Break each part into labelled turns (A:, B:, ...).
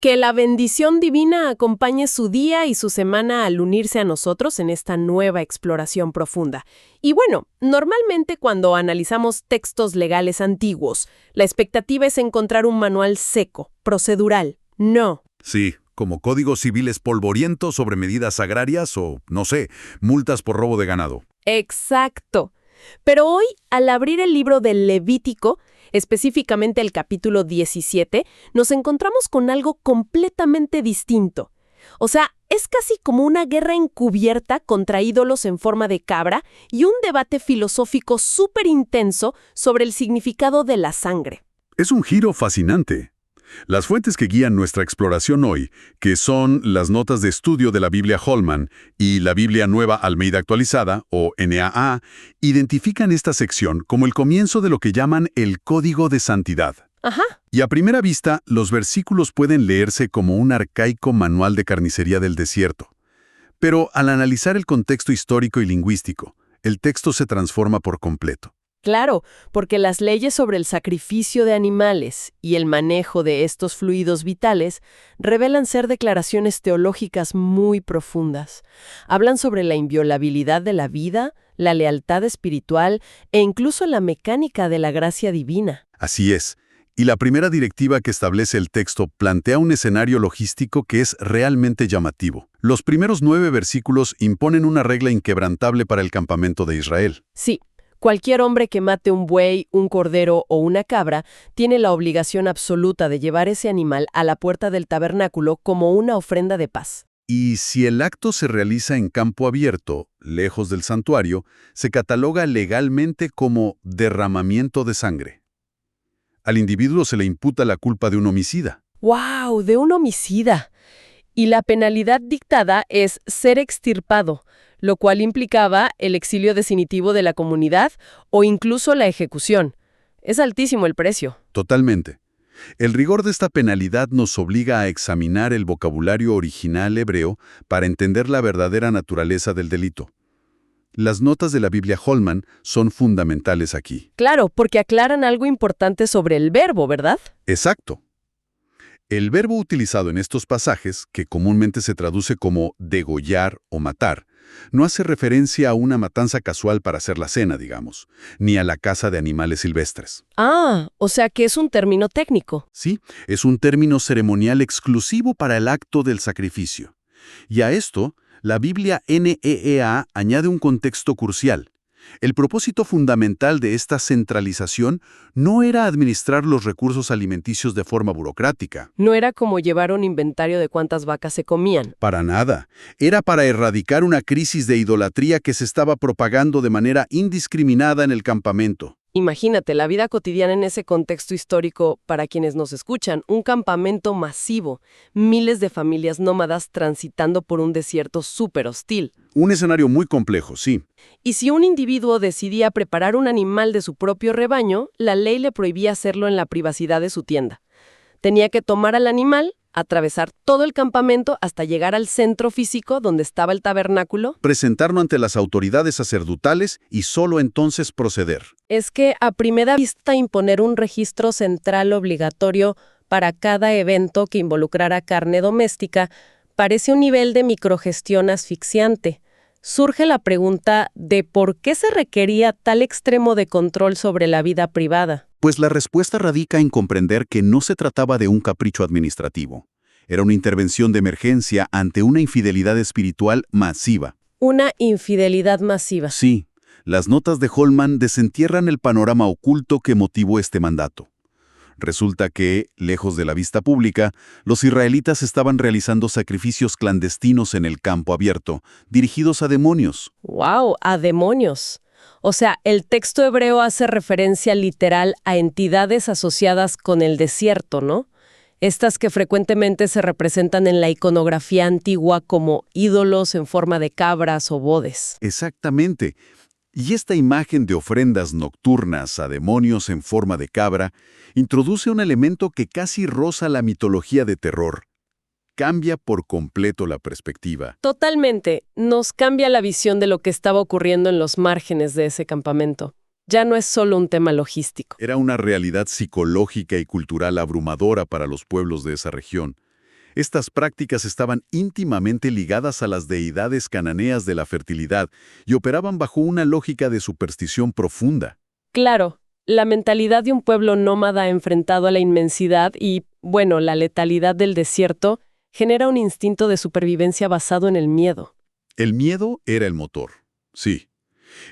A: Que la bendición divina acompañe su día y su semana al unirse a nosotros en esta nueva exploración profunda. Y bueno, normalmente cuando analizamos textos legales antiguos, la expectativa es encontrar un manual seco, procedural. No.
B: Sí, como códigos civiles polvorientos sobre medidas agrarias o, no sé, multas por robo de ganado.
A: Exacto. Pero hoy, al abrir el libro del Levítico, específicamente el capítulo 17, nos encontramos con algo completamente distinto. O sea, es casi como una guerra encubierta contra ídolos en forma de cabra y un debate filosófico súper intenso sobre el significado de la sangre.
B: Es un giro fascinante. Las fuentes que guían nuestra exploración hoy, que son las notas de estudio de la Biblia Holman y la Biblia Nueva Almeida Actualizada, o NAA, identifican esta sección como el comienzo de lo que llaman el Código de Santidad.
A: Ajá.
B: Y a primera vista, los versículos pueden leerse como un arcaico manual de carnicería del desierto. Pero al analizar el contexto histórico y lingüístico, el texto se transforma por completo.
A: Claro, porque las leyes sobre el sacrificio de animales y el manejo de estos fluidos vitales revelan ser declaraciones teológicas muy profundas. Hablan sobre la inviolabilidad de la vida, la lealtad espiritual e incluso la mecánica de la gracia divina.
B: Así es. Y la primera directiva que establece el texto plantea un escenario logístico que es realmente llamativo. Los primeros 9 versículos imponen una regla inquebrantable para el campamento de Israel.
A: Sí. Cualquier hombre que mate un buey, un cordero o una cabra tiene la obligación absoluta de llevar ese animal a la puerta del tabernáculo como una ofrenda de paz.
B: Y si el acto se realiza en campo abierto, lejos del santuario, se cataloga legalmente como derramamiento de sangre. Al individuo se le imputa la culpa de un homicida.
A: ¡Wow! De un homicida. Y la penalidad dictada es ser extirpado, lo cual implicaba el exilio definitivo de la comunidad o incluso la ejecución. Es altísimo el precio.
B: Totalmente. El rigor de esta penalidad nos obliga a examinar el vocabulario original hebreo para entender la verdadera naturaleza del delito. Las notas de la Biblia Holman son fundamentales aquí.
A: Claro, porque aclaran algo importante sobre el verbo, ¿verdad?
B: Exacto. El verbo utilizado en estos pasajes, que comúnmente se traduce como degollar o matar, no hace referencia a una matanza casual para hacer la cena, digamos, ni a la caza de animales silvestres.
A: Ah, o sea que es un término técnico.
B: Sí, es un término ceremonial exclusivo para el acto del sacrificio. Y a esto, la Biblia NEA añade un contexto crucial. El propósito fundamental de esta centralización no era administrar los recursos alimenticios de forma burocrática.
A: No era como llevar un inventario de cuántas vacas se comían.
B: Para nada. Era para erradicar una crisis de idolatría que se estaba propagando de manera indiscriminada en el campamento.
A: Imagínate, la vida cotidiana en ese contexto histórico, para quienes nos escuchan, un campamento masivo, miles de familias nómadas transitando por un desierto súper hostil.
B: Un escenario muy complejo, sí.
A: Y si un individuo decidía preparar un animal de su propio rebaño, la ley le prohibía hacerlo en la privacidad de su tienda. Tenía que tomar al animal, atravesar todo el campamento hasta llegar al centro físico donde estaba el tabernáculo.
B: Presentarlo ante las autoridades sacerdotales y solo entonces proceder.
A: Es que a primera vista imponer un registro central obligatorio para cada evento que involucrara carne doméstica parece un nivel de microgestión asfixiante. Surge la pregunta de por qué se requería tal extremo de control sobre la vida privada.
B: Pues la respuesta radica en comprender que no se trataba de un capricho administrativo. Era una intervención de emergencia ante una infidelidad espiritual masiva.
A: Una infidelidad masiva.
B: Sí, las notas de Holman desentierran el panorama oculto que motivó este mandato. Resulta que, lejos de la vista pública, los israelitas estaban realizando sacrificios clandestinos en el campo abierto, dirigidos a demonios.
A: ¡Wow! A demonios. O sea, el texto hebreo hace referencia literal a entidades asociadas con el desierto, ¿no? Estas que frecuentemente se representan en la iconografía antigua como ídolos en forma de cabras o bodes.
B: Exactamente. Y esta imagen de ofrendas nocturnas a demonios en forma de cabra introduce un elemento que casi roza la mitología de terror. Cambia por completo la perspectiva.
A: Totalmente. Nos cambia la visión de lo que estaba ocurriendo en los márgenes de ese campamento. Ya no es solo un tema logístico.
B: Era una realidad psicológica y cultural abrumadora para los pueblos de esa región. Estas prácticas estaban íntimamente ligadas a las deidades cananeas de la fertilidad y operaban bajo una lógica de superstición profunda.
A: Claro, la mentalidad de un pueblo nómada enfrentado a la inmensidad y, bueno, la letalidad del desierto genera un instinto de supervivencia basado en el miedo.
B: El miedo era el motor, sí.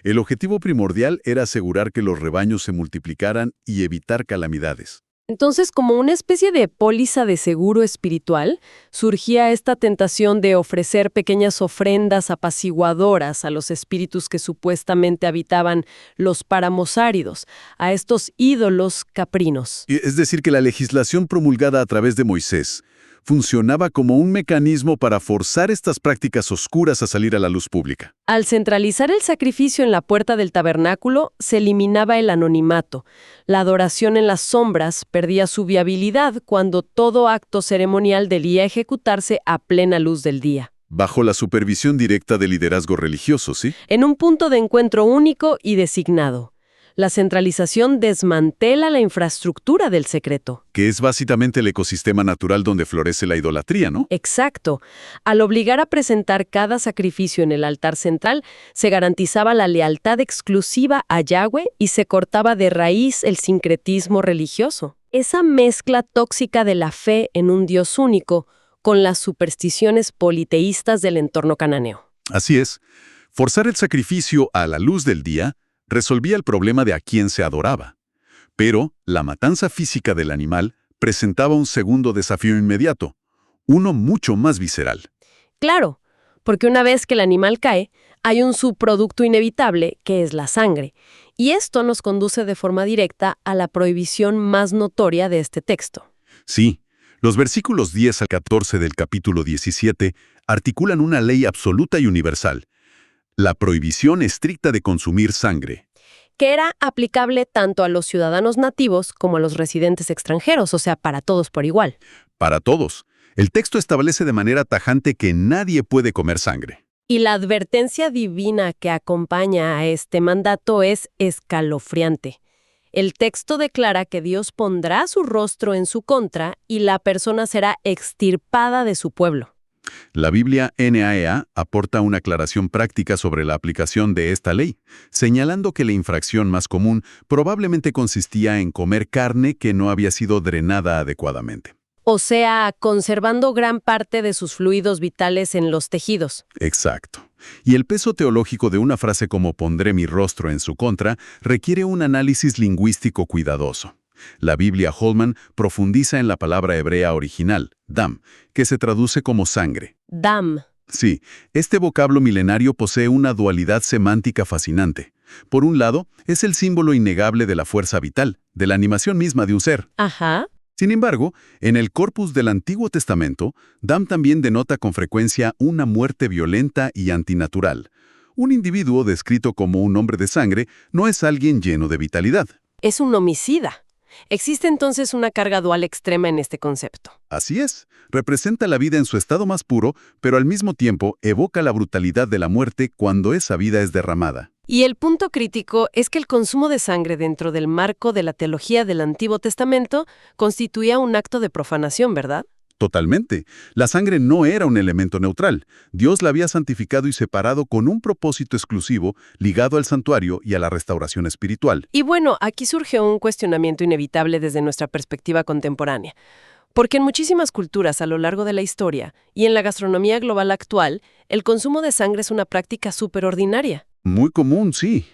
B: El objetivo primordial era asegurar que los rebaños se multiplicaran y evitar calamidades.
A: Entonces, como una especie de póliza de seguro espiritual, surgía esta tentación de ofrecer pequeñas ofrendas apaciguadoras a los espíritus que supuestamente habitaban los páramos áridos, a estos ídolos caprinos.
B: Es decir, que la legislación promulgada a través de Moisés funcionaba como un mecanismo para forzar estas prácticas oscuras a salir a la luz pública.
A: Al centralizar el sacrificio en la puerta del tabernáculo, se eliminaba el anonimato. La adoración en las sombras perdía su viabilidad cuando todo acto ceremonial debía ejecutarse a plena luz del día.
B: Bajo la supervisión directa del liderazgo religioso, ¿sí?
A: En un punto de encuentro único y designado. La centralización desmantela la infraestructura del secreto.
B: Que es básicamente el ecosistema natural donde florece la idolatría, ¿no?
A: Exacto. Al obligar a presentar cada sacrificio en el altar central, se garantizaba la lealtad exclusiva a Yahweh y se cortaba de raíz el sincretismo religioso. Esa mezcla tóxica de la fe en un Dios único con las supersticiones politeístas del entorno cananeo.
B: Así es. Forzar el sacrificio a la luz del día resolvía el problema de a quién se adoraba. Pero la matanza física del animal presentaba un segundo desafío inmediato, uno mucho más visceral.
A: Claro, porque una vez que el animal cae, hay un subproducto inevitable que es la sangre. Y esto nos conduce de forma directa a la prohibición más notoria de este texto.
B: Sí, los versículos 10 al 14 del capítulo 17 articulan una ley absoluta y universal: la prohibición estricta de consumir sangre.
A: Que era aplicable tanto a los ciudadanos nativos como a los residentes extranjeros, o sea, para todos por igual.
B: Para todos. El texto establece de manera tajante que nadie puede comer sangre.
A: Y la advertencia divina que acompaña a este mandato es escalofriante. El texto declara que Dios pondrá su rostro en su contra y la persona será extirpada de su pueblo.
B: La Biblia NAEA aporta una aclaración práctica sobre la aplicación de esta ley, señalando que la infracción más común probablemente consistía en comer carne que no había sido drenada adecuadamente.
A: O sea, conservando gran parte de sus fluidos vitales en los tejidos.
B: Exacto. Y el peso teológico de una frase como «pondré mi rostro en su contra» requiere un análisis lingüístico cuidadoso. La Biblia Holman profundiza en la palabra hebrea original, dam, que se traduce como sangre.
A: Dam.
B: Sí, este vocablo milenario posee una dualidad semántica fascinante. Por un lado, es el símbolo innegable de la fuerza vital, de la animación misma de un ser.
A: Ajá.
B: Sin embargo, en el corpus del Antiguo Testamento, dam también denota con frecuencia una muerte violenta y antinatural. Un individuo descrito como un hombre de sangre no es alguien lleno de vitalidad.
A: Es un homicida. Existe entonces una carga dual extrema en este concepto.
B: Así es, representa la vida en su estado más puro, pero al mismo tiempo evoca la brutalidad de la muerte cuando esa vida es derramada.
A: Y el punto crítico es que el consumo de sangre dentro del marco de la teología del Antiguo Testamento constituía un acto de profanación, ¿verdad?
B: Totalmente. La sangre no era un elemento neutral. Dios la había santificado y separado con un propósito exclusivo ligado al santuario y a la restauración espiritual.
A: Y bueno, aquí surge un cuestionamiento inevitable desde nuestra perspectiva contemporánea. Porque en muchísimas culturas a lo largo de la historia y en la gastronomía global actual, el consumo de sangre es una práctica superordinaria.
B: Muy común, sí.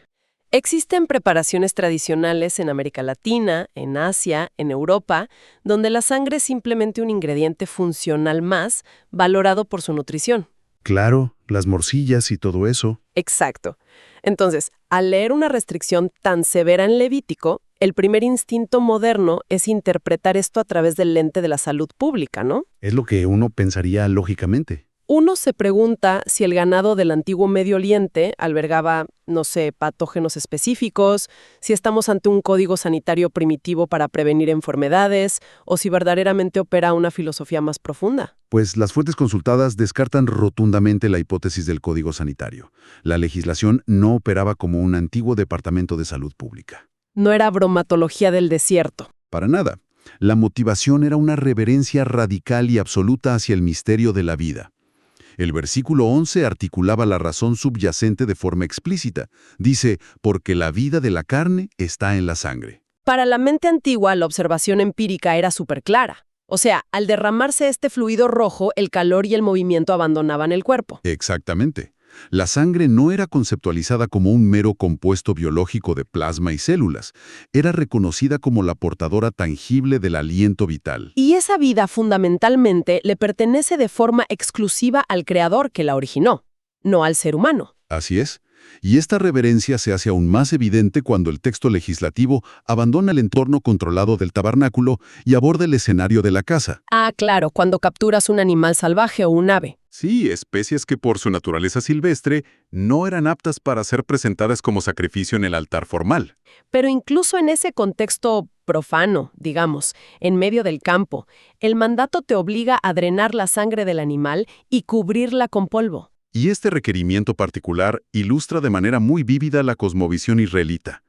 A: Existen preparaciones tradicionales en América Latina, en Asia, en Europa, donde la sangre es simplemente un ingrediente funcional más, valorado por su nutrición.
B: Claro, las morcillas y todo eso.
A: Exacto. Entonces, al leer una restricción tan severa en Levítico, el primer instinto moderno es interpretar esto a través del lente de la salud pública, ¿no?
B: Es lo que uno pensaría lógicamente.
A: Uno se pregunta si el ganado del antiguo Medio Oriente albergaba, no sé, patógenos específicos, si estamos ante un código sanitario primitivo para prevenir enfermedades, o si verdaderamente opera una filosofía más profunda.
B: Pues las fuentes consultadas descartan rotundamente la hipótesis del código sanitario. La legislación no operaba como un antiguo departamento de salud pública.
A: No era bromatología del desierto.
B: Para nada. La motivación era una reverencia radical y absoluta hacia el misterio de la vida. El versículo 11 articulaba la razón subyacente de forma explícita. Dice, porque la vida de la carne está en la sangre.
A: Para la mente antigua, la observación empírica era súper clara. O sea, al derramarse este fluido rojo, el calor y el movimiento abandonaban el cuerpo.
B: Exactamente. La sangre no era conceptualizada como un mero compuesto biológico de plasma y células. Era reconocida como la portadora tangible del aliento vital.
A: Y esa vida fundamentalmente le pertenece de forma exclusiva al creador que la originó, no al ser humano.
B: Así es. Y esta reverencia se hace aún más evidente cuando el texto legislativo abandona el entorno controlado del tabernáculo y aborda el escenario de la caza.
A: Ah, claro, cuando capturas un animal salvaje o un ave.
B: Sí, especies que por su naturaleza silvestre no eran aptas para ser presentadas como sacrificio en el altar formal.
A: Pero incluso en ese contexto profano, digamos, en medio del campo, el mandato te obliga a drenar la sangre del animal y cubrirla con polvo.
B: Y este requerimiento particular ilustra de manera muy vívida la cosmovisión israelita.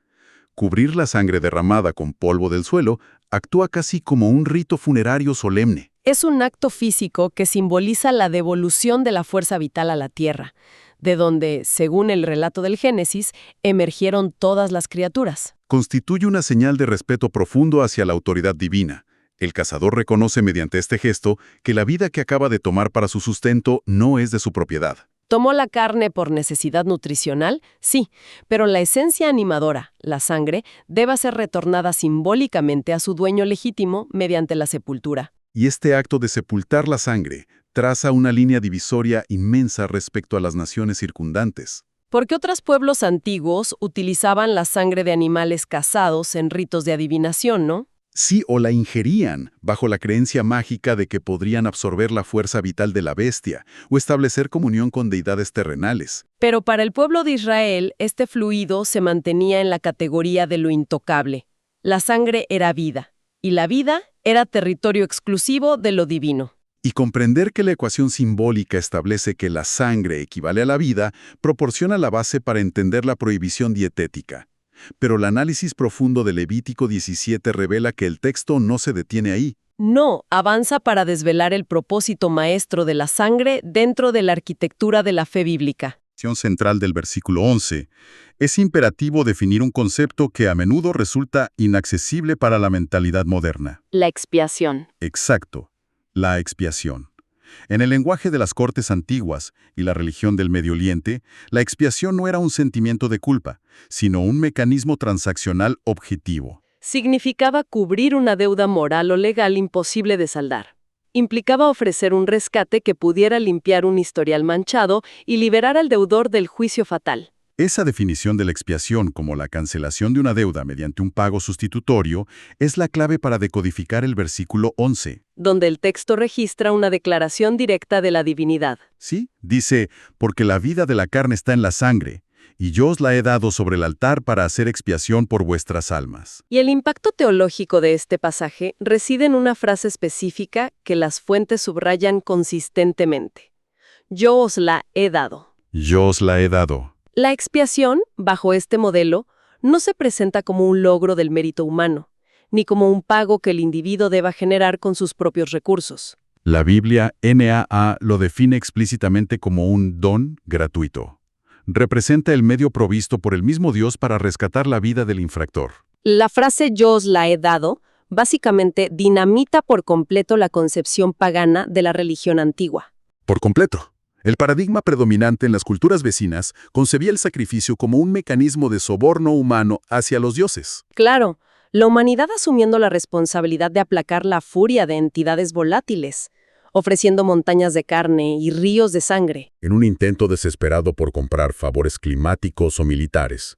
B: Cubrir la sangre derramada con polvo del suelo actúa casi como un rito funerario solemne.
A: Es un acto físico que simboliza la devolución de la fuerza vital a la tierra, de donde, según el relato del Génesis, emergieron todas las criaturas.
B: Constituye una señal de respeto profundo hacia la autoridad divina. El cazador reconoce mediante este gesto que la vida que acaba de tomar para su sustento no es de su propiedad.
A: ¿Tomó la carne por necesidad nutricional? Sí, pero la esencia animadora, la sangre, debe ser retornada simbólicamente a su dueño legítimo mediante la sepultura.
B: Y este acto de sepultar la sangre traza una línea divisoria inmensa respecto a las naciones circundantes.
A: Porque otros pueblos antiguos utilizaban la sangre de animales cazados en ritos de adivinación, ¿no?
B: Sí, o la ingerían, bajo la creencia mágica de que podrían absorber la fuerza vital de la bestia o establecer comunión con deidades terrenales.
A: Pero para el pueblo de Israel, este fluido se mantenía en la categoría de lo intocable. La sangre era vida, y la vida era territorio exclusivo de lo divino.
B: Y comprender que la ecuación simbólica establece que la sangre equivale a la vida proporciona la base para entender la prohibición dietética. Pero el análisis profundo de Levítico 17 revela que el texto no se detiene ahí.
A: No, avanza para desvelar el propósito maestro de la sangre dentro de la arquitectura de la fe bíblica.
B: Central del versículo 11, es imperativo definir un concepto que a menudo resulta inaccesible para la mentalidad moderna.
A: La expiación.
B: Exacto, la expiación. En el lenguaje de las cortes antiguas y la religión del Medio Oriente, la expiación no era un sentimiento de culpa, sino un mecanismo transaccional objetivo.
A: Significaba cubrir una deuda moral o legal imposible de saldar. Implicaba ofrecer un rescate que pudiera limpiar un historial manchado y liberar al deudor del juicio fatal.
B: Esa definición de la expiación como la cancelación de una deuda mediante un pago sustitutorio es la clave para decodificar el versículo 11.
A: Donde el texto registra una declaración directa de la divinidad.
B: Sí, dice, porque la vida de la carne está en la sangre, y yo os la he dado sobre el altar para hacer expiación por vuestras almas.
A: Y el impacto teológico de este pasaje reside en una frase específica que las fuentes subrayan consistentemente. Yo os la he dado.
B: Yo os la he dado.
A: La expiación, bajo este modelo, no se presenta como un logro del mérito humano, ni como un pago que el individuo deba generar con sus propios recursos.
B: La Biblia NAA lo define explícitamente como un don gratuito. Representa el medio provisto por el mismo Dios para rescatar la vida del infractor.
A: La frase «yo os la he dado» básicamente dinamita por completo la concepción pagana de la religión antigua.
B: Por completo. El paradigma predominante en las culturas vecinas concebía el sacrificio como un mecanismo de soborno humano hacia los dioses.
A: Claro, la humanidad asumiendo la responsabilidad de aplacar la furia de entidades volátiles, ofreciendo montañas de carne y ríos de sangre.
B: En un intento desesperado por comprar favores climáticos o militares,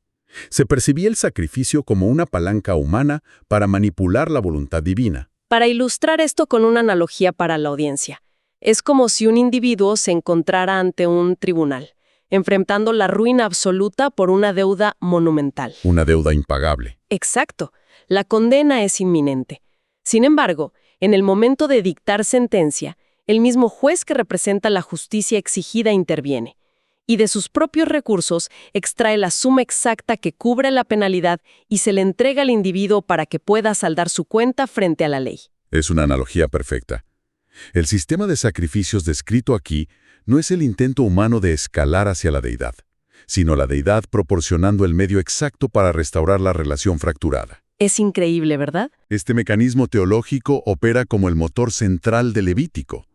B: se percibía el sacrificio como una palanca humana para manipular la voluntad divina.
A: Para ilustrar esto con una analogía para la audiencia, es como si un individuo se encontrara ante un tribunal, enfrentando la ruina absoluta por una deuda monumental.
B: Una deuda impagable.
A: Exacto. La condena es inminente. Sin embargo, en el momento de dictar sentencia, el mismo juez que representa la justicia exigida interviene y de sus propios recursos extrae la suma exacta que cubre la penalidad y se le entrega al individuo para que pueda saldar su cuenta frente a la ley.
B: Es una analogía perfecta. El sistema de sacrificios descrito aquí no es el intento humano de escalar hacia la deidad, sino la deidad proporcionando el medio exacto para restaurar la relación fracturada.
A: Es increíble, ¿verdad?
B: Este mecanismo teológico opera como el motor central del Levítico,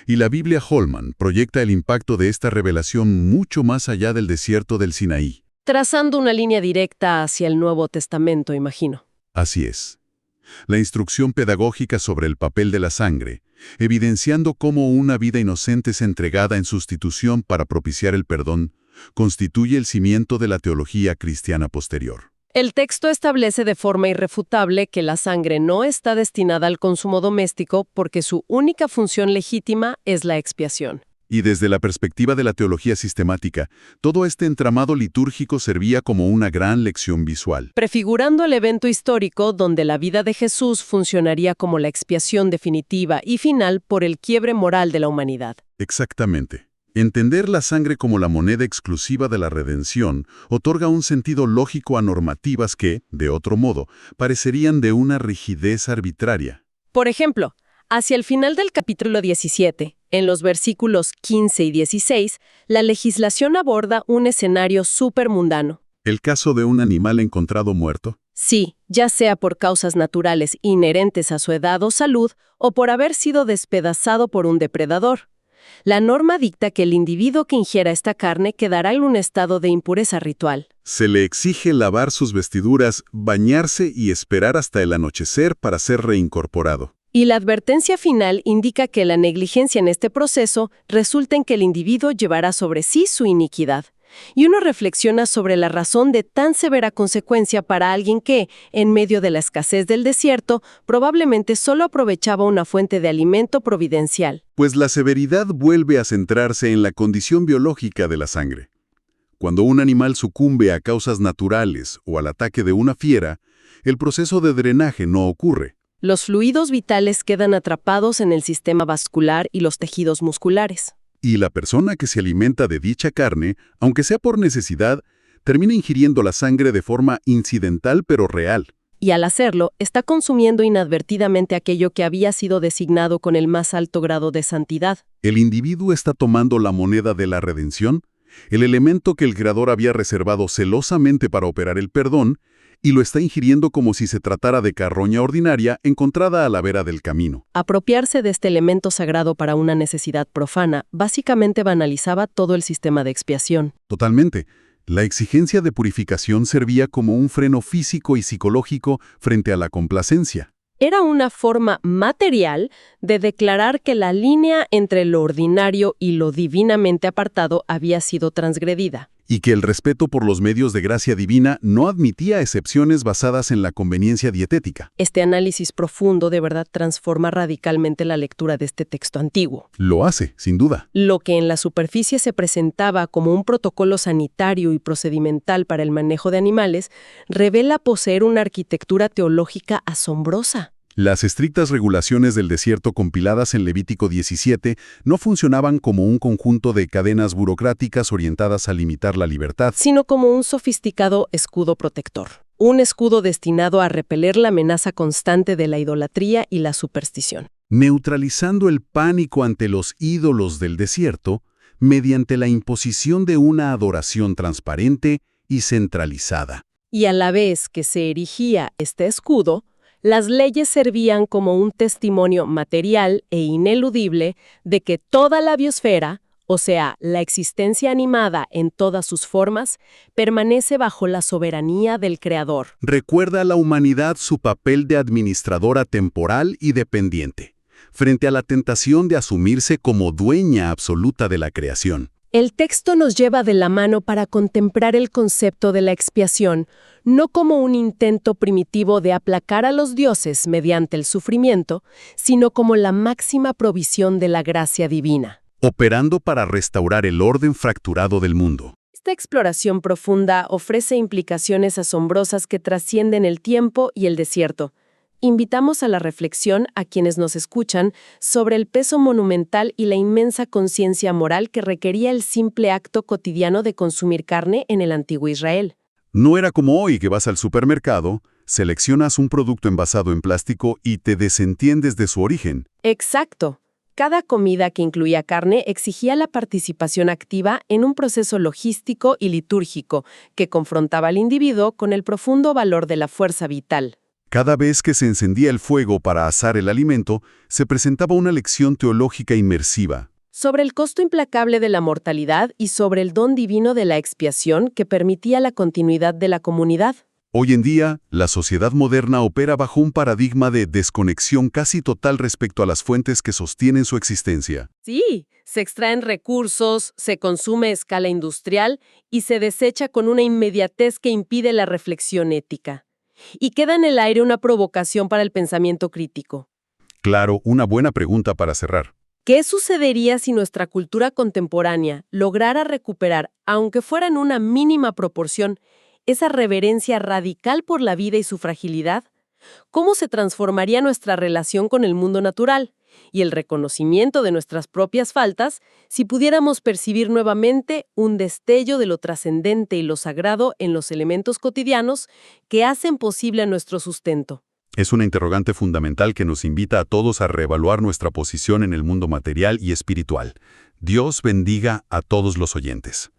B: y la Biblia Holman proyecta el impacto de esta revelación mucho más allá del desierto del Sinaí.
A: Trazando una línea directa hacia el Nuevo Testamento, imagino.
B: Así es. La instrucción pedagógica sobre el papel de la sangre, evidenciando cómo una vida inocente es entregada en sustitución para propiciar el perdón, constituye el cimiento de la teología cristiana posterior.
A: El texto establece de forma irrefutable que la sangre no está destinada al consumo doméstico porque su única función legítima es la expiación.
B: Y desde la perspectiva de la teología sistemática, todo este entramado litúrgico servía como una gran lección visual.
A: Prefigurando el evento histórico donde la vida de Jesús funcionaría como la expiación definitiva y final por el quiebre moral de la humanidad.
B: Exactamente. Entender la sangre como la moneda exclusiva de la redención otorga un sentido lógico a normativas que, de otro modo, parecerían de una rigidez arbitraria.
A: Por ejemplo, hacia el final del capítulo 17, en los versículos 15 y 16, la legislación aborda un escenario supermundano.
B: ¿El caso de un animal encontrado muerto?
A: Sí, ya sea por causas naturales inherentes a su edad o salud, o por haber sido despedazado por un depredador. La norma dicta que el individuo que ingiera esta carne quedará en un estado de impureza ritual.
B: Se le exige lavar sus vestiduras, bañarse y esperar hasta el anochecer para ser reincorporado.
A: Y la advertencia final indica que la negligencia en este proceso resulta en que el individuo llevará sobre sí su iniquidad. Y uno reflexiona sobre la razón de tan severa consecuencia para alguien que, en medio de la escasez del desierto, probablemente solo aprovechaba una fuente de alimento providencial.
B: Pues la severidad vuelve a centrarse en la condición biológica de la sangre. Cuando un animal sucumbe a causas naturales o al ataque de una fiera, el proceso de drenaje no ocurre.
A: Los fluidos vitales quedan atrapados en el sistema vascular y los tejidos musculares.
B: Y la persona que se alimenta de dicha carne, aunque sea por necesidad, termina ingiriendo la sangre de forma incidental pero real.
A: Y al hacerlo, está consumiendo inadvertidamente aquello que había sido designado con el más alto grado de santidad.
B: El individuo está tomando la moneda de la redención, el elemento que el Creador había reservado celosamente para operar el perdón, y lo está ingiriendo como si se tratara de carroña ordinaria encontrada a la vera del camino.
A: Apropiarse de este elemento sagrado para una necesidad profana básicamente banalizaba todo el sistema de expiación.
B: Totalmente. La exigencia de purificación servía como un freno físico y psicológico frente a la complacencia.
A: Era una forma material de declarar que la línea entre lo ordinario y lo divinamente apartado había sido transgredida.
B: Y que el respeto por los medios de gracia divina no admitía excepciones basadas en la conveniencia dietética.
A: Este análisis profundo de verdad transforma radicalmente la lectura de este texto antiguo.
B: Lo hace, sin duda.
A: Lo que en la superficie se presentaba como un protocolo sanitario y procedimental para el manejo de animales, revela poseer una arquitectura teológica asombrosa.
B: Las estrictas regulaciones del desierto compiladas en Levítico 17 no funcionaban como un conjunto de cadenas burocráticas orientadas a limitar la libertad,
A: sino como un sofisticado escudo protector. Un escudo destinado a repeler la amenaza constante de la idolatría y la superstición.
B: Neutralizando el pánico ante los ídolos del desierto mediante la imposición de una adoración transparente y centralizada.
A: Y a la vez que se erigía este escudo, las leyes servían como un testimonio material e ineludible de que toda la biosfera, o sea, la existencia animada en todas sus formas, permanece bajo la soberanía del Creador.
B: Recuerda a la humanidad su papel de administradora temporal y dependiente, frente a la tentación de asumirse como dueña absoluta de la creación.
A: El texto nos lleva de la mano para contemplar el concepto de la expiación, no como un intento primitivo de aplacar a los dioses mediante el sufrimiento, sino como la máxima provisión de la gracia divina.
B: Operando para restaurar el orden fracturado del mundo.
A: Esta exploración profunda ofrece implicaciones asombrosas que trascienden el tiempo y el desierto. Invitamos a la reflexión a quienes nos escuchan sobre el peso monumental y la inmensa conciencia moral que requería el simple acto cotidiano de consumir carne en el antiguo Israel.
B: No era como hoy que vas al supermercado, seleccionas un producto envasado en plástico y te desentiendes de su origen.
A: Exacto. Cada comida que incluía carne exigía la participación activa en un proceso logístico y litúrgico que confrontaba al individuo con el profundo valor de la fuerza vital.
B: Cada vez que se encendía el fuego para asar el alimento, se presentaba una lección teológica inmersiva.
A: Sobre el costo implacable de la mortalidad y sobre el don divino de la expiación que permitía la continuidad de la comunidad.
B: Hoy en día, la sociedad moderna opera bajo un paradigma de desconexión casi total respecto a las fuentes que sostienen su existencia.
A: Sí, se extraen recursos, se consume a escala industrial y se desecha con una inmediatez que impide la reflexión ética. Y queda en el aire una provocación para el pensamiento crítico.
B: Claro, una buena pregunta para cerrar.
A: ¿Qué sucedería si nuestra cultura contemporánea lograra recuperar, aunque fuera en una mínima proporción, esa reverencia radical por la vida y su fragilidad? ¿Cómo se transformaría nuestra relación con el mundo natural y el reconocimiento de nuestras propias faltas si pudiéramos percibir nuevamente un destello de lo trascendente y lo sagrado en los elementos cotidianos que hacen posible nuestro sustento?
B: Es una interrogante fundamental que nos invita a todos a reevaluar nuestra posición en el mundo material y espiritual. Dios bendiga a todos los oyentes.